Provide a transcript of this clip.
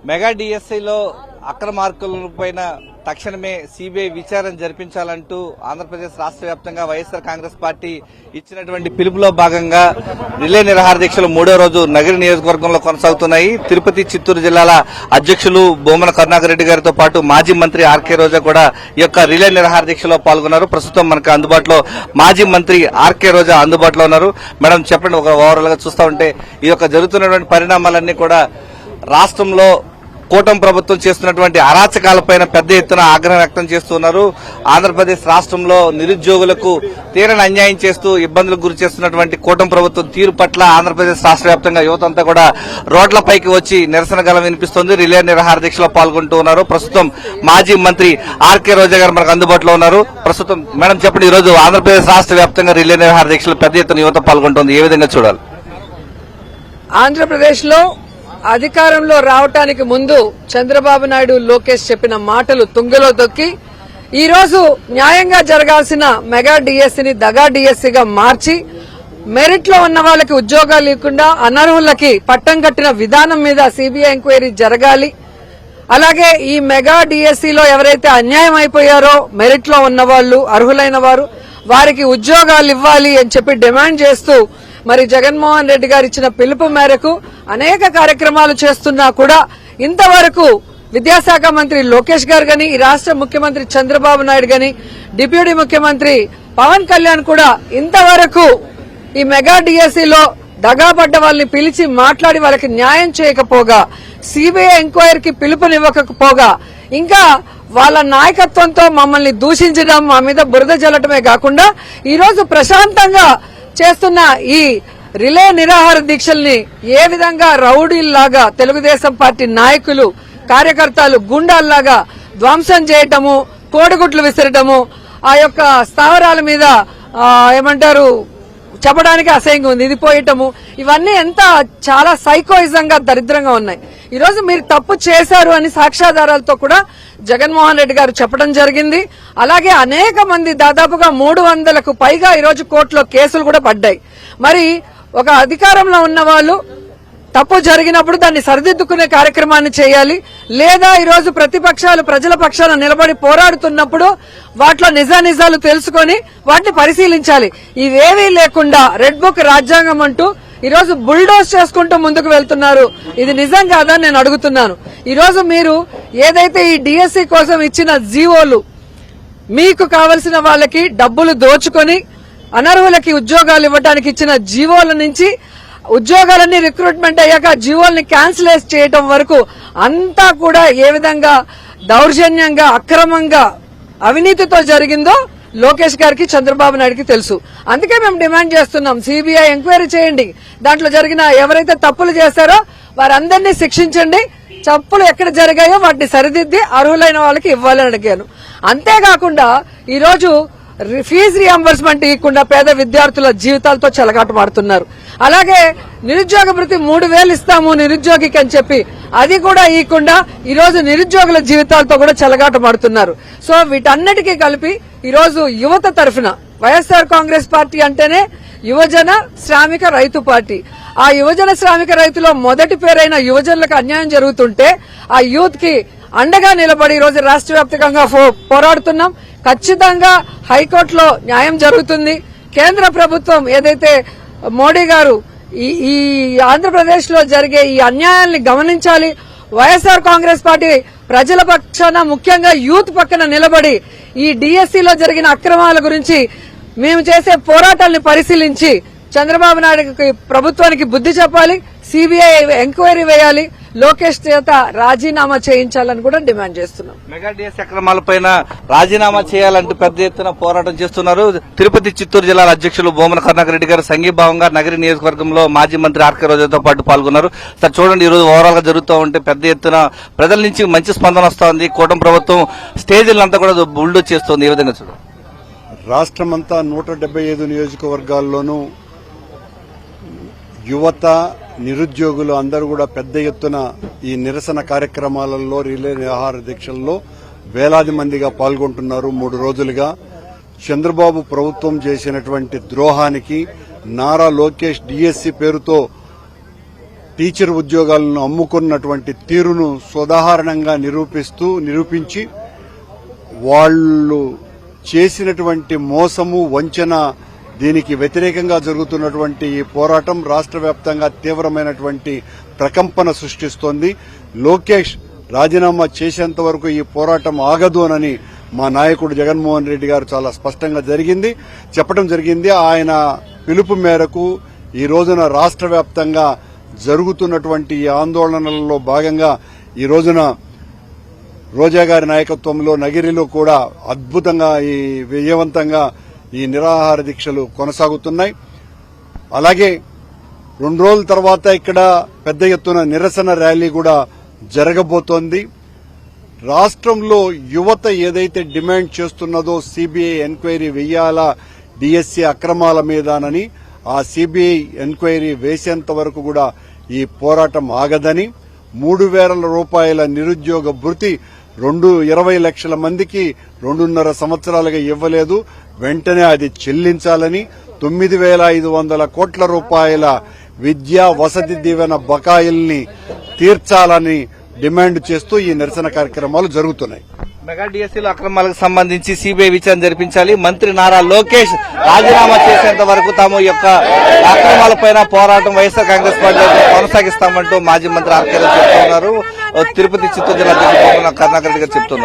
Mega డిఎస్ఐలో అక్రమార్కులపైన తక్షణమే CBI విచారణ జరిపించాలంటూ ఆంధ్రప్రదేశ్ రాష్ట్ర వ్యాప్తంగా వైఎస్ఆర్ కాంగ్రెస్ పార్టీ ఇచ్చినటువంటి పిలుపులో భాగంగా రిలే నిరాహార దీక్షలు 3వ రోజు నగరి నియోజకవర్గంలో కొనసాగుతున్నాయి. తిరుపతి, చిత్తూరు జిల్లాల అధ్యక్షులు బొమ్మన కరుణాకర్ రెడ్డి గారితో పాటు మాజీ మంత్రి ఆర్కే రోజా కూడా ఈ యొక్క రిలే నిరాహార దీక్షలో పాల్గొన్నారు. ప్రస్తుతం మనకు అందుబాటులో మాజీ మంత్రి ఆర్కే రోజా అందుబాటులో ఉన్నారు. మేడం చెప్పండి, ఒక ఓవరాల్ గా చూస్తా ఉంటే ఈ యొక్క జరుగుతున్నటువంటి పరిణామాలన్నీ కూడా రాష్ట్రంలో కూటమి ప్రభుత్వం చేస్తున్నటువంటి అరాచకాలపైన పెద్ద ఎత్తున ఆగ్రహం వ్యక్తం చేస్తున్నారు. ఆంధ్రప్రదేశ్ రాష్ట్రంలో నిరుద్యోగులకు తీరని అన్యాయం చేస్తూ ఇబ్బందులకు గురి చేస్తున్నటువంటి కూటమి ప్రభుత్వం తీరు పట్ల ఆంధ్రప్రదేశ్ రాష్ట్ర వ్యాప్తంగా యువత అంతా కూడా రోడ్లపైకి వచ్చి నిరసన గలం వినిపిస్తోంది. రిలే నిరాహార దీక్షలో పాల్గొంటూ ఉన్నారు. ప్రస్తుతం మాజీ మంత్రి ఆర్కే రోజా గారు మనకు అందుబాటులో ఉన్నారు. ప్రస్తుతం మేడం చెప్పండి, ఈ రోజు ఆంధ్రప్రదేశ్ రాష్ట్ర వ్యాప్తంగా రిలే నిరాహార దీక్షలో పెద్ద ఎత్తున యువత పాల్గొంటోంది, ఏ విధంగా చూడాలి? ఆంధ్రప్రదేశ్ లో అధికారంలో రావటానికి ముందు చంద్రబాబు నాయుడు, లోకేష్ చెప్పిన మాటలు తుంగలో తొక్కి ఈ రోజు న్యాయంగా జరగాల్సిన మెగా డిఎస్సీని దగా డిఎస్సీగా మార్చి మెరిట్ లో ఉన్న వాళ్ళకి ఉద్యోగాలు లేకుండా అనర్హులకి పట్టం కట్టిన విధానం మీద సిబిఐ ఎంక్వైరీ జరగాలి. అలాగే ఈ మెగా డిఎస్సీలో ఎవరైతే అన్యాయం అయిపోయారో మెరిట్ లో ఉన్నవాళ్లు, అర్హులైన వారు, వారికి ఉద్యోగాలు ఇవ్వాలి అని చెప్పి డిమాండ్ చేస్తూ మరి జగన్మోహన్ రెడ్డి గారు ఇచ్చిన పిలుపు మేరకు అనేక కార్యక్రమాలు చేస్తున్నా కూడా ఇంతవరకు విద్యాశాఖ మంత్రి లోకేష్ గారు గాని, ఈ రాష్ట్ర ముఖ్యమంత్రి చంద్రబాబు నాయుడు గాని, డిప్యూటీ ముఖ్యమంత్రి పవన్ కళ్యాణ్ కూడా ఇంతవరకు ఈ మెగా డిఎస్సీలో దగాపడ్డ వాళ్ళని పిలిచి మాట్లాడి వాళ్ళకి న్యాయం చేయకపోగా, సిబిఐ ఎంక్వైరీకి పిలుపునివ్వకపోగా, ఇంకా వాళ్ళ నాయకత్వంతో మమ్మల్ని దూషించడం, మా మీద బురద జల్లటమే కాకుండా ఈ రోజు ప్రశాంతంగా చేస్తున్న ఈ రిలే నిరాహార దీక్షల్ని ఏ విధంగా రౌడీల్లాగా తెలుగుదేశం పార్టీ నాయకులు, కార్యకర్తలు గుండాల్లాగా ధ్వంసం చేయటము, కోడిగుడ్లు విసరటము, ఆ యొక్క స్థావరాల మీద ఏమంటారు చెప్పడానికి అసహ్యంగా ఉంది, ఇది పోయటము, ఇవన్నీ ఎంత చాలా సైకోయిజంగా దరిద్రంగా ఉన్నాయి. ఈ రోజు మీరు తప్పు చేశారు అని సాక్ష్యాధారాలతో కూడా జగన్మోహన్ రెడ్డి గారు చెప్పడం జరిగింది. అలాగే అనేక మంది, దాదాపుగా 300కు పైగా ఈ రోజు కోర్టులో కేసులు కూడా పడ్డాయి. మరి ఒక అధికారంలో ఉన్న వాళ్ళు తప్పు జరిగినప్పుడు దాన్ని సరిదిద్దుకునే కార్యక్రమాన్ని చేయాలి. లేదా ఈ రోజు ప్రతిపక్షాలు ప్రజల పక్షాన నిలబడి పోరాడుతున్నప్పుడు వాటిలో నిజానిజాలు తెలుసుకుని వాటిని పరిశీలించాలి. ఇవేవీ లేకుండా రెడ్ బుక్ రాజ్యాంగం అంటూ ఈ రోజు బుల్డోజ్ చేసుకుంటూ ముందుకు వెళ్తున్నారు. ఇది నిజం కాదని నేను అడుగుతున్నాను. ఈ రోజు మీరు ఏదైతే ఈ డిఎస్సీ కోసం ఇచ్చిన జీవోలు, మీకు కావలసిన వాళ్ళకి డబ్బులు దోచుకొని అనర్హులకి ఉద్యోగాలు ఇవ్వడానికి ఇచ్చిన జీవోల నుంచి ఉద్యోగాలన్నీ రిక్రూట్మెంట్ అయ్యాక జీవోల్ని క్యాన్సిల్ చేయడం వరకు అంతా కూడా ఏ విధంగా దౌర్జన్యంగా, అక్రమంగా, అవినీతితో జరిగిందో లోకేష్ గారికి, చంద్రబాబు నాయుడుకి తెలుసు. అందుకే మేము డిమాండ్ చేస్తున్నాం, సిబిఐ ఎంక్వైరీ చేయండి, దాంట్లో జరిగిన ఎవరైతే తప్పులు చేశారో వారందరినీ శిక్షించండి, తప్పులు ఎక్కడ జరిగాయో వాటిని సరిదిద్ది అర్హులైన వాళ్ళకి ఇవ్వాలని అడిగాను. అంతేకాకుండా ఈరోజు ఫీజు రియంబర్స్మెంట్ ఇవ్వకుండా పేద విద్యార్థుల జీవితాలతో చెలగాటమాడుతున్నారు. అలాగే నిరుద్యోగ భృతి 3000 ఇస్తాము నిరుద్యోగికి అని చెప్పి అది కూడా ఇవ్వకుండా ఈ రోజు నిరుద్యోగుల జీవితాలతో కూడా చెలగాటమాడుతున్నారు. సో వీటన్నిటికీ కలిపి ఈ రోజు యువత తరఫున వైఎస్ఆర్ కాంగ్రెస్ పార్టీ అంటేనే యువజన శ్రామిక రైతు పార్టీ. ఆ యువజన శ్రామిక రైతులో మొదటి పేరైన యువజనులకు అన్యాయం జరుగుతుంటే ఆ యూత్ కి అండగా నిలబడి ఈ రోజు రాష్ట్ర వ్యాప్తంగా పోరాడుతున్నాం. ఖచ్చితంగా హైకోర్టులో న్యాయం జరుగుతుంది. కేంద్ర ప్రభుత్వం ఏదైతే మోడీ గారు ఈ ఆంధ్రప్రదేశ్ లో జరిగే ఈ అన్యాయాల్ని గమనించాలి. వైఎస్ఆర్ కాంగ్రెస్ పార్టీ ప్రజల పక్షాన, ముఖ్యంగా యూత్ పక్కన నిలబడి ఈ డిఎస్సీలో జరిగిన అక్రమాల గురించి మేము చేసే పోరాటాలను పరిశీలించి చంద్రబాబు నాయుడు ప్రభుత్వానికి బుద్ధి చెప్పాలి, సిబిఐ ఎంక్వైరీ వేయాలి, లోకేష్ చేత రాజీనామా చేయించాలని కూడా డిమాండ్ చేస్తున్నాం. మెగా డిఎస్సీ అక్రమాలపైన రాజీనామా చేయాలంటూ పెద్ద ఎత్తున పోరాటం చేస్తున్నారు. తిరుపతి, చిత్తూరు జిల్లాల అధ్యక్షులు బొమ్మన కరుణాకర్ రెడ్డి గారు సంఘీభావంగా నగరి నియోజకవర్గంలో మాజీ మంత్రి ఆర్కే రోజాతో పాటు పాల్గొన్నారు. సార్ చూడండి, ఈ రోజు ఓవరాల్ గా జరుగుతూ ఉంటే పెద్ద ఎత్తున ప్రజల నుంచి మంచి స్పందన వస్తోంది. కూటమి ప్రభుత్వం స్టేజీలంతా కూడా బుల్డోజ్ చేస్తోంది, ఏ విధంగా చూడండి? రాష్ట్రమంతా 175 నియోజకవర్గాల్లోనూ యువత, నిరుద్యోగులు అందరూ కూడా పెద్ద ఎత్తున ఈ నిరసన కార్యక్రమాలలో, రిలే నిరాహార దీక్షల్లో వేలాది మందిగా పాల్గొంటున్నారు. 3 రోజులుగా చంద్రబాబు ప్రభుత్వం చేసినటువంటి ద్రోహానికి నారా లోకేష్ డిఎస్సీ పేరుతో టీచర్ ఉద్యోగాలను అమ్ముకున్నటువంటి తీరును సోదాహరణంగా నిరూపించి వాళ్ళు చేసినటువంటి మోసము వంచన దీనికి వ్యతిరేకంగా జరుగుతున్నటువంటి ఈ పోరాటం రాష్ట్ర వ్యాప్తంగా తీవ్రమైనటువంటి ప్రకంపన సృష్టిస్తోంది. లోకేష్ రాజీనామా చేసేంత వరకు ఈ పోరాటం ఆగదు అని మా నాయకుడు జగన్మోహన్ రెడ్డి గారు చాలా స్పష్టంగా చెప్పడం జరిగింది. ఆయన పిలుపు మేరకు ఈ రోజున రాష్ట్ర వ్యాప్తంగా జరుగుతున్నటువంటి ఈ ఆందోళనలలో భాగంగా ఈ రోజున రోజా గారి నాయకత్వంలో నగిరిలో కూడా అద్భుతంగా విజయవంతంగా ఈ నిరాహార దీక్షలు కొనసాగుతున్నాయి. అలాగే 2 రోజుల తర్వాత ఇక్కడ పెద్ద ఎత్తున నిరసన ర్యాలీ కూడా జరగబోతోంది. రాష్ట్రంలో యువత ఏదైతే డిమాండ్ చేస్తున్నదో సిబిఐ ఎంక్వైరీ వెయ్యాలా డిఎస్సీ అక్రమాల మీదనని, ఆ సిబిఐ ఎంక్వైరీ వేసేంత వరకు కూడా ఈ పోరాటం ఆగదని, 3,000 రూపాయల నిరుద్యోగ భృతి 20 లక్షల మందికి 2.5 సంవత్సరాలుగా ఇవ్వలేదు, వెంటనే అది చెల్లించాలని, 9,500 కోట్ల రూపాయల విద్యా వసతి దీవెన బకాయిల్ని తీర్చాలని డిమాండ్ చేస్తూ ఈ నిరసన కార్యక్రమాలు జరుగుతున్నాయి. మెగా డిఎస్సీలో అక్రమాలకు సంబంధించి సిబిఐ విచారణ జరిపించాలి, మంత్రి నారా లోకేష్ రాజీనామా చేసేంత వరకు తాము ఈ యొక్క అక్రమాలపైన పోరాటం వైఎస్ఆర్ కాంగ్రెస్ పార్టీ కొనసాగిస్తామంటూ మాజీ మంత్రి ఆర్కే రావు చెప్తున్నారు. తిరుపతి చిత్తూరు జిల్లా కరుణాకర్ రెడ్డి గారు చెప్తున్నారు.